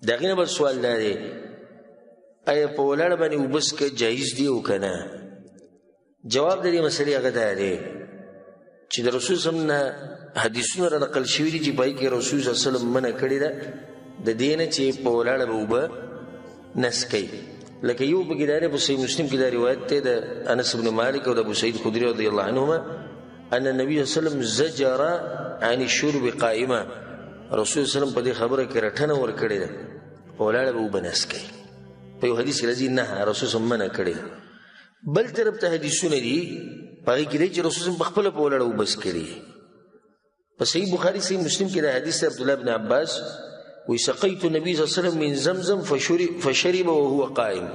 د هغې نه بل سوال دا دی آیا په ولاړه باندې اوبه څښل جایز دي او که نه؟ جواب د دې مسلې هغه دا دی چې د رسول صلی الله علیه وسلم نه حدیثونه را نقل شوي دي چې په هغې کې رسول صلی الله علیه وسلم منع کړې ده د دې نه چې په ولاړه به اوبه نه څښئ. لکه یو پکې دا دی په صحیح مسلم کې دا روایت دی د انس بن مالک او د ابو سعید خدري رضی الله عنهما ان النبي صلی الله علیه وسلم زجر عن الشرب قائما. رسول صلی الله علیه وسلم په دې خبره کې رټنه ورکړې ده په ولاړه به اوبه نه څښئ. په یو حدیث کې راځي نه رسول صلی الله علیه وسلم منع کړې ده. بل طرف ته حدیثونه دي په هغې کې دی چې رسول صلی الله علیه وسلم پخپله په ولاړه اوبه څښلي. په صحیح بخاري صحیح مسلم کې دا حدیث دی عبدالله بن عباس وی سقیت النبي صلی الله علیه وسلم من زمزم فشرب وهو قائم.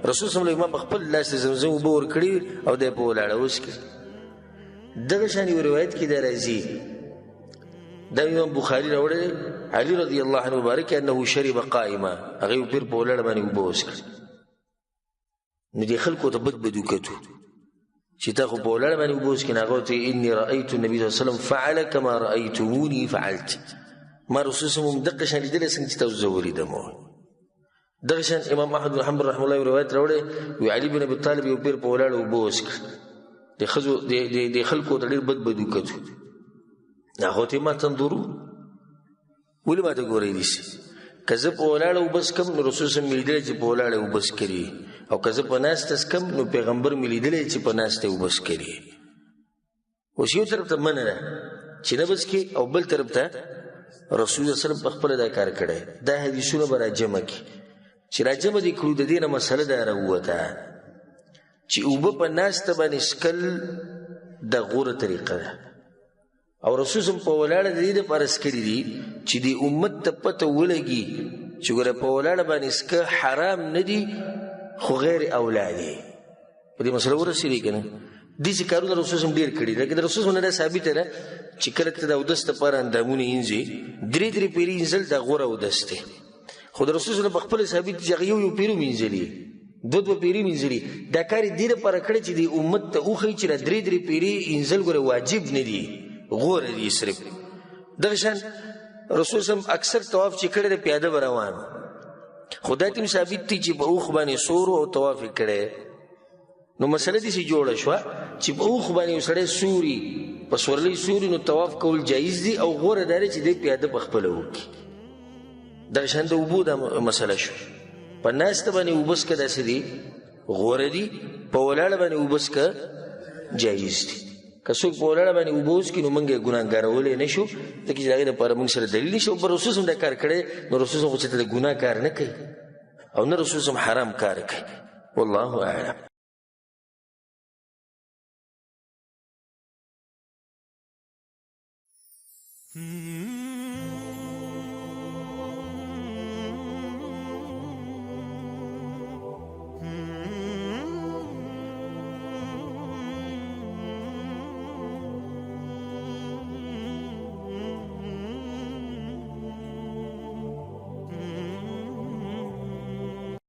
رسول صلی الله علیه وسلم په خپل لاس د زمزم اوبه ورکړي او دی په ولاړه وڅښي. دغه شان یو روایت کې دا راځي دا امام بخاري راوړی دی علي رضی الله عنه مبارک انه شرب قائما هغې پیر په ولاړه باندې اوبه وڅښي. نو دې خلکو ته بد بد وکتو چې تا خو په ولاړه باندې اوبه وڅښي. هغه ورته اني رأیت النبي صلی الله علیه وسلم فعل کما رأیتموني فعلت. ما رسول صلی الله علیه وسلم دغه شان لیدلی څنګه چې تاسو زه ولیدم. دغه شان امام احمد بن حنبل رحمه الله روایت راوړی وی علي بن ابي طالب یو پیر په ولاړه اوبه وڅښي. د خلکو ته ډېر بد بد وکتو. هغو ته ما تنظرو ولې ما ته ګورئ داسې که زه په ولاړه اوبه څښم نو رسول صلی الله علیه وسلم مې لیدلی چې په ولاړه اوبه څښلي او که زه په ناسته څښم نو پیغمبر مې لیدلی چې په ناسته اوبه څښلي. اوس یو طرف ته منع ده چې نه به څښې او بل طرف ته رسول صلی الله علیه وسلم پخپله دا کار کړی. دا حدیثونه به راجمع کړي چې راجمع دې کړو د دې نه مسله دا راووته چې اوبه په ناسته باندې څښل د غوره طریقه ده او رسول صلی الله علیه وسلم په ولاړه د دې دپاره څښلي دي چې د امت ته پته ولګي چې ګوره په ولاړه باندې څښه حرام نه دي خو غیر اولا دي. په دې مسله ورسېدې که نه؟ داسې کارونه رسول صلی الله علیه وسلم ډېر کړي. لکه د رسول صلی الله علیه وسلم نه دا ثابته ده چې کله ته د اودس دپاره اندامونه اینځې درې پیرې اینځل دا غوره اودس دی. خو د رسول صلی الله علیه وسلم پخپله ثابت دي چې هغه یو پیرې مینځلي دوه پیرې مینځلي. دا کار یې دې دپاره کړی چې د امت ته وښیي چې دا درې پیرې اینځل ګوره واجب نه دي غوره دي صرف. دغه شان رسول صلی الله علیه وسلم اکثر طواف چې کړی دی پیاده به روان خو دا تم ثابت دي چې په اوښ باندې سورو او طواف یې کړی. نو مسله داسې جوړه شوه چې په اوښ باندې یو سړی سوري په سورلۍ سوري نو طواف کول جایز دي او غوره دا دی چې دی پیاده پخپله وکړي. دغه شان د اوبو دا مسله شو. په ناسته باندې اوبه څښه داسې دي غوره دي په ولاړه باندې اوبه څښه جایز دي. که څوک په ولاړه باندې اوبه وڅښي نو موږ یې ګناهګارولی نه شو ځکه چې د هغې دپاره موږ سره دلیل نشته. په رسول صلی دا کار کړی نو رسول صلی خو چې ته د ګناه کار نه کوي او نه رسول صلی حرام کار کوي. والله اعلم.